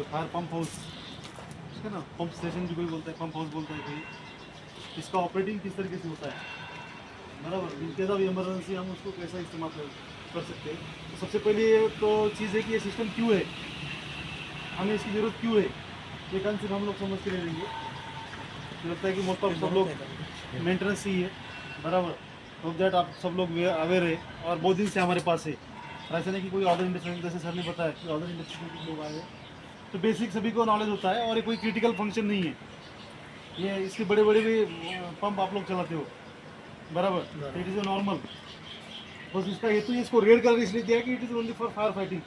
इसको, fire pump house, ठीक है ना, पंप स्टेशन भी कोई बोलता है, पंप हाउस बोलता है कोई। इसका ऑपरेटिंग किस तरीके से होता है, बराबर, इन केस ऑफ इमरजेंसी हम उसको कैसा इस्तेमाल कर सकते हैं। तो सबसे पहले ये तो चीज़ है कि ये सिस्टम क्यों है, हमें इसकी ज़रूरत क्यों है, ये कंसेप्ट हम लोग समझ के ले लेंगे। मुझे लगता है कि मोस्ट ऑफ सब लोग मेंटेनेंस ही है, बराबर, तो दैट आप सब लोग अवेयर है और बहुत दिन से हमारे पास है। ऐसा नहीं कि कोई अदर इंडस्ट्री, जैसे सर ने बताया कि अदर इंडस्ट्री के लोग आए हैं, तो बेसिक सभी को नॉलेज होता है और ये कोई क्रिटिकल फंक्शन नहीं है। ये इसके बड़े बड़े भी पंप आप लोग चलाते हो, बराबर, इट इज़ ए नॉर्मल, बस इसका हेतु इसको रेड कर इसलिए दिया कि it is only for fire fighting.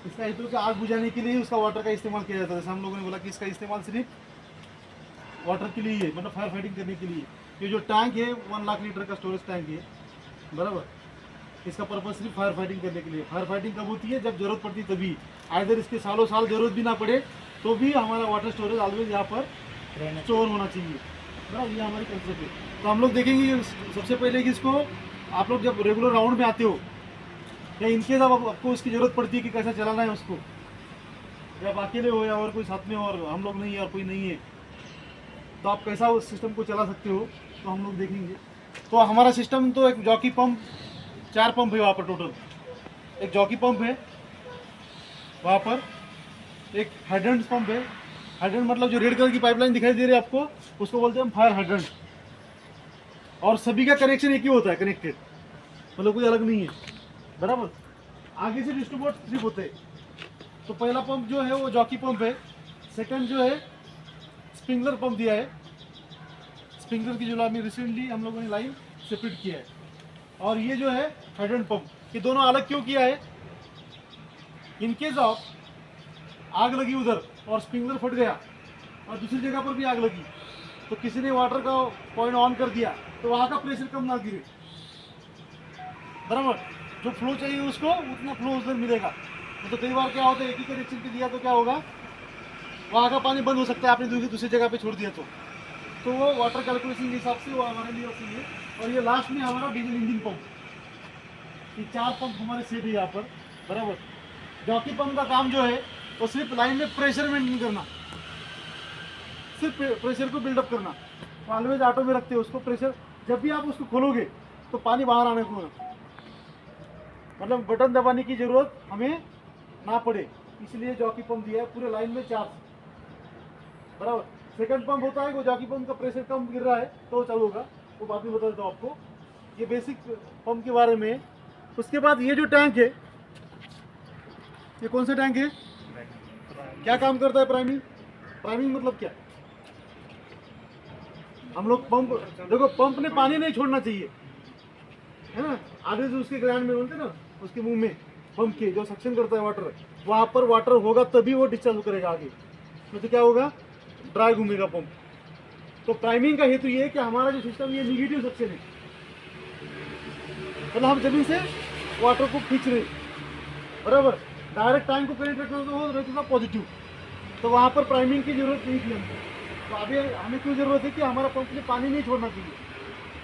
इसका हेतु कि आग बुझाने के लिए उसका वाटर का इस्तेमाल किया जाता है। जैसे हम लोगों ने बोला कि इसका इस्तेमाल सिर्फ वाटर के लिए है, मतलब फायर फाइटिंग करने के लिए। ये जो टैंक है 1 लाख लीटर का स्टोरेज टैंक है, बराबर, इसका पर्पज सिर्फ फायर फाइटिंग करने के लिए। फायर फाइटिंग कब होती है, जब जरूरत पड़ती है तभी। आइदर इसके सालों साल जरूरत भी ना पड़े तो भी हमारा वाटर स्टोरेज ऑलवेज यहाँ पर स्टोर होना चाहिए, बराबर, ये हमारी कंसेप्ट है। तो हम लोग देखेंगे सबसे पहले कि इसको आप लोग जब रेगुलर राउंड में आते हो या इनकेस अब आपको उसकी ज़रूरत पड़ती है कि कैसा चलाना है उसको, या आप अकेले हो या और कोई साथ में और हम लोग नहीं है और कोई नहीं है, तो आप कैसा उस सिस्टम को चला सकते हो, तो हम लोग देखेंगे। तो हमारा सिस्टम तो एक जॉकी पंप, 4 पंप है वहाँ पर टोटल। एक जॉकी पंप है वहाँ पर, एक हाइड्रेंट पंप है। हाइड्रेंट मतलब जो रेड कलर की पाइपलाइन दिखाई दे रही है आपको, उसको बोलते हैं हम फायर हाइड्रेंट। और सभी का कनेक्शन एक ही होता है, कनेक्टेड, मतलब कोई अलग नहीं है, बराबर। आगे से डिस्ट्रीब्यूट सिर्फ होते हैं। तो पहला पंप जो है वो जॉकी पंप है। सेकंड जो है स्प्रिंकलर पंप दिया है, स्प्रिंकलर की जो अभी रिसेंटली हम लोगों ने लाइन सेपरेट किया है। और ये जो है हाइड्रेंट पंप, ये दोनों अलग क्यों किया है, इन केस ऑफ आग लगी उधर और स्प्रिंकलर फट गया और दूसरी जगह पर भी आग लगी, तो किसी ने वाटर का पॉइंट ऑन कर दिया तो वहाँ का प्रेशर कम ना गिरे, बराबर, जो फ्लो चाहिए उसको उतना फ्लो उधर मिलेगा। तो कई बार क्या होता है, एक ही कनेक्शन पे दिया तो क्या होगा, वहाँ का पानी बंद हो सकता है, आपने दूसरी जगह पे छोड़ दिया तो वो वाटर कैलकुलेशन के हिसाब से वो हमारे लिए सही है। और ये लास्ट में हमारा डीजल इंजन पंप, ये 4 पंप हमारे सेट है यहाँ पर, बराबर। जॉकी पंप का काम जो है वो सिर्फ लाइन में प्रेशर मेंटेन करना, सिर्फ प्रेशर को बिल्डअप करना। ऑलवेज ऑटो में रखते हो उसको, प्रेशर जब भी आप उसको खोलोगे तो पानी बाहर आने को, मतलब बटन दबाने की जरूरत हमें ना पड़े, इसलिए जॉकी पंप दिया है पूरे लाइन में 4, बराबर। सेकंड पंप होता है वो जॉकी पंप का प्रेशर कम गिर रहा है तो चालू होगा, वो बाद में बता देता हूँ आपको, ये बेसिक पंप के बारे में। उसके बाद ये जो टैंक है, ये कौन सा टैंक है, क्या काम करता है, प्राइमिंग। प्राइमिंग मतलब क्या, हम लोग पंप, देखो पंप ने पानी नहीं छोड़ना चाहिए, है ना, आधे से उसके ग्राउंड में बोलते ना, उसके मुंह में पंप के जो सक्शन करता है वाटर, वहाँ पर वाटर होगा तभी वो डिस्चार्ज करेगा आगे, तो क्या होगा, ड्राई घूमेगा पंप। तो प्राइमिंग का हेतु ये है कि हमारा जो सिस्टम ये निगेटिव सक्शन है, मतलब हम जमीन से वाटर को खींच रहे, बराबर। डायरेक्ट टैंक को कनेक्ट रखना तो रहता था पॉजिटिव, तो वहाँ पर प्राइमिंग की जरूरत नहीं थी हमको। तो अभी हमें क्यों जरूरत है कि हमारा पंप में पानी नहीं छोड़ना चाहिए।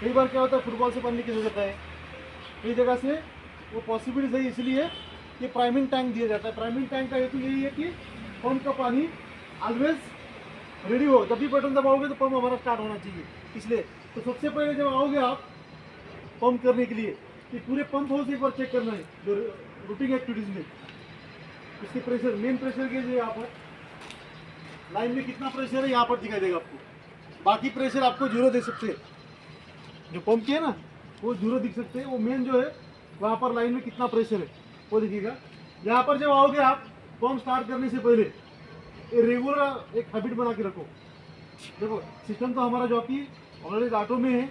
कई बार क्या होता है, फुटबॉल से पानी की जरूरत है, कई जगह से वो पॉसिबिलिटी है, इसलिए ये प्राइमिंग टैंक दिया जाता है। प्राइमिंग टैंक का हेतु यही है कि पंप का पानी ऑलवेज रेडी हो, जब भी बटन दबाओगे तो पंप हमारा स्टार्ट होना चाहिए, इसलिए। तो सबसे पहले जब आओगे आप पंप करने के लिए, कि पूरे पंप हाउस एक बार चेक करना है जो रूटीन एक्टिविटीज़ में, इसके प्रेशर, मेन प्रेशर के लिए यहाँ पर लाइन में कितना प्रेशर है यहाँ पर दिखाई देगा आपको। बाकी प्रेशर आपको जीरो दे सकते हैं, जो पंप के है ना वो जीरो दिख सकते हैं, वो मेन जो है वहाँ पर लाइन में कितना प्रेशर है वो दिखेगा। यहाँ पर जब आओगे आप पंप स्टार्ट करने से पहले रेगुलर एक हैबिट बना के रखो। देखो सिस्टम तो हमारा जॉकी ऑलरेडी ऑटो में है,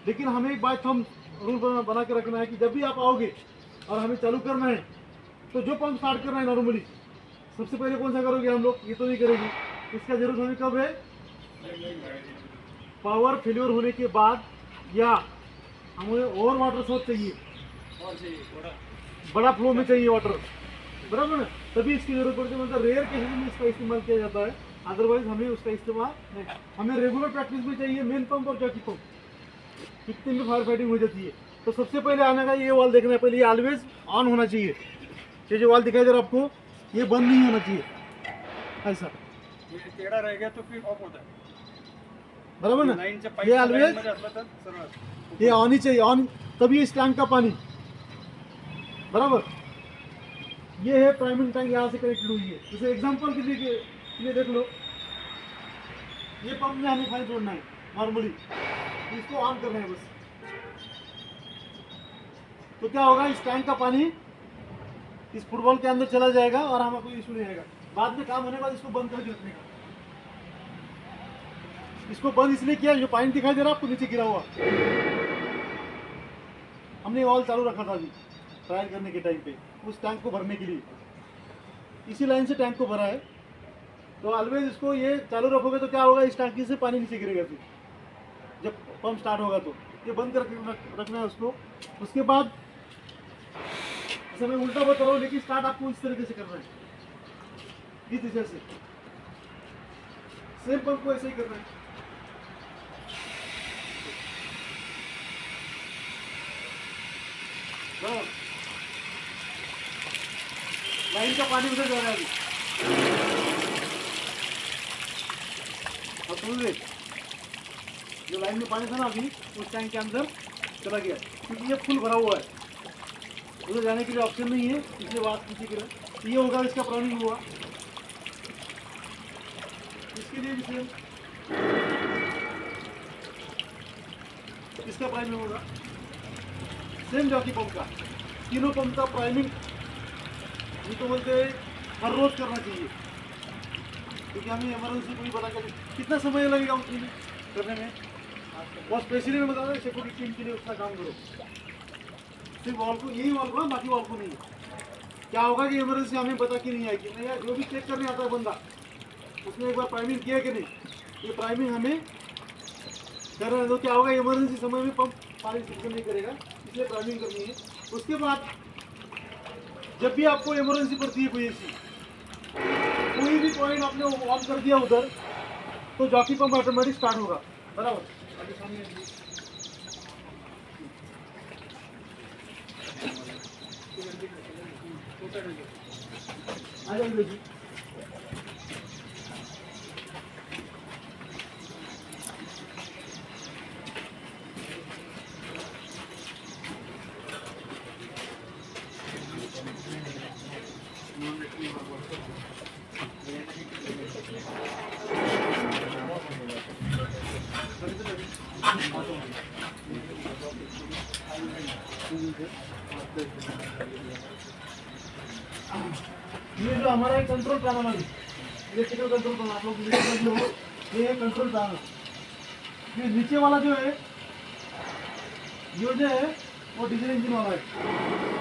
लेकिन हमें एक बात हम रूल बना के रखना है कि जब भी आप आओगे और हमें चालू करना है, तो जो पंप स्टार्ट करना है नॉर्मली सबसे पहले कौन सा करोगे हम लोग, ये तो नहीं करेंगे। इसका जरूरत हमें कब है, पावर फेलियर होने के बाद, या हमें और वाटर सोर्स चाहिए, बड़ा फ्लो में चाहिए वाटर, बराबर ना, तभी इसकी जरूरत पड़ती है। मतलब रेयर केसेस में इसका इस्तेमाल किया जाता है, अदरवाइज हमें उसका इस्तेमाल नहीं। हमें रेगुलर प्रैक्टिस में चाहिए मेन पंप और जॉकी पंप, कितने में फायर फाइटिंग हो जाती है। तो सबसे पहले आने का ये वाल देखना है, पहले ये ऑलवेज ऑन होना चाहिए। ये जो वाल दिखाई दे रहा है आपको, ये बंद नहीं होना चाहिए ऐसा, ये टेढ़ा रह गया तो फिर ऑफ होता है। बराबर ना। लाईनच्या ये पाईप always- मध्ये असलं तर सरळ ये ऑन ही चाहिए, ऑन, तभी इस टैंक का पानी बराबर। ये है प्राइमरी टैंक, यहाँ से कनेक्टेड हुई है। जैसे एग्जांपल के लिए देख लो, ये पंप में हमें पानी जोड़ना है नॉर्मली, इसको ऑन करना है बस। तो क्या होगा, इस टैंक का पानी इस फुटबॉल के अंदर चला जाएगा और हमें कोई इशू नहीं आएगा। बाद में काम होने के बाद इसको बंद करके रखने का। इसको बंद इसलिए किया, जो पानी दिखाई दे रहा है आपको नीचे गिरा हुआ, हमने ऑयल चालू रखा था अभी ट्रायल करने के टाइम पे, उस टैंक को भरने के लिए। इसी लाइन से टैंक को भरा है। तो ऑलवेज इसको ये चालू रखोगे तो क्या होगा, इस टैंकी से पानी नीचे गिरेगा। फिर जब पंप स्टार्ट होगा तो ये बंद करके रखना है उसको। उसके बाद जैसे मैं उल्टा बता रहा हूँ, लेकिन स्टार्ट आपको इस तरीके से करना है, इस दिशा से। सेम पंप को ऐसे ही करना है। लाइन का पानी उधर जा रहा है अभी। अब सुन ले, जो लाइन में पानी था ना अभी, उस टैंक के अंदर चला गया, क्योंकि ये फुल भरा हुआ है, उधर जाने के लिए ऑप्शन नहीं है, इसलिए बात नीचे गिरा। ये होगा, इसका प्रॉब्लम हुआ, इसके लिए भी सेम, इसका प्राइमिंग होगा सेम जॉकी पंप का। तीनों पंप का प्राइमिंग तो बोलते हैं हर रोज करना चाहिए, क्योंकि हमें इमरजेंसी कोई बता कर कितना समय लगेगा उस करने में। बहुत स्पेशली मैं बता रहा हूँ, सिक्योरिटी टीम के लिए उसका काम करो। सिर्फ वॉल को, यही वॉल को, बाकी वॉल को नहीं। क्या होगा कि इमरजेंसी हमें बता के नहीं आएगी, नहीं यार, जो भी चेक करने आता है बंदा, उसने एक बार प्राइमिंग किया कि नहीं, ये प्राइमिंग हमें करना है। तो क्या होगा, इमरजेंसी समय में पंप पानी सिस्टम नहीं करेगा, इसलिए प्राइमिंग करनी है। उसके बाद जब भी आपको इमरजेंसी पड़ती है कोई भी पॉइंट आपने ऑन कर दिया उधर, तो जॉकी पंप ऑटोमेटिक स्टार्ट होगा, बराबर। आ जाइए जी। ये जो हमारा एक कंट्रोल पैनल है, इलेक्ट्रिकल कंट्रोल पैनल, आप लोग जो हो, ये है कंट्रोल पैनल। ये नीचे वाला जो है, ये जो है वो डीजल इंजन वाला है।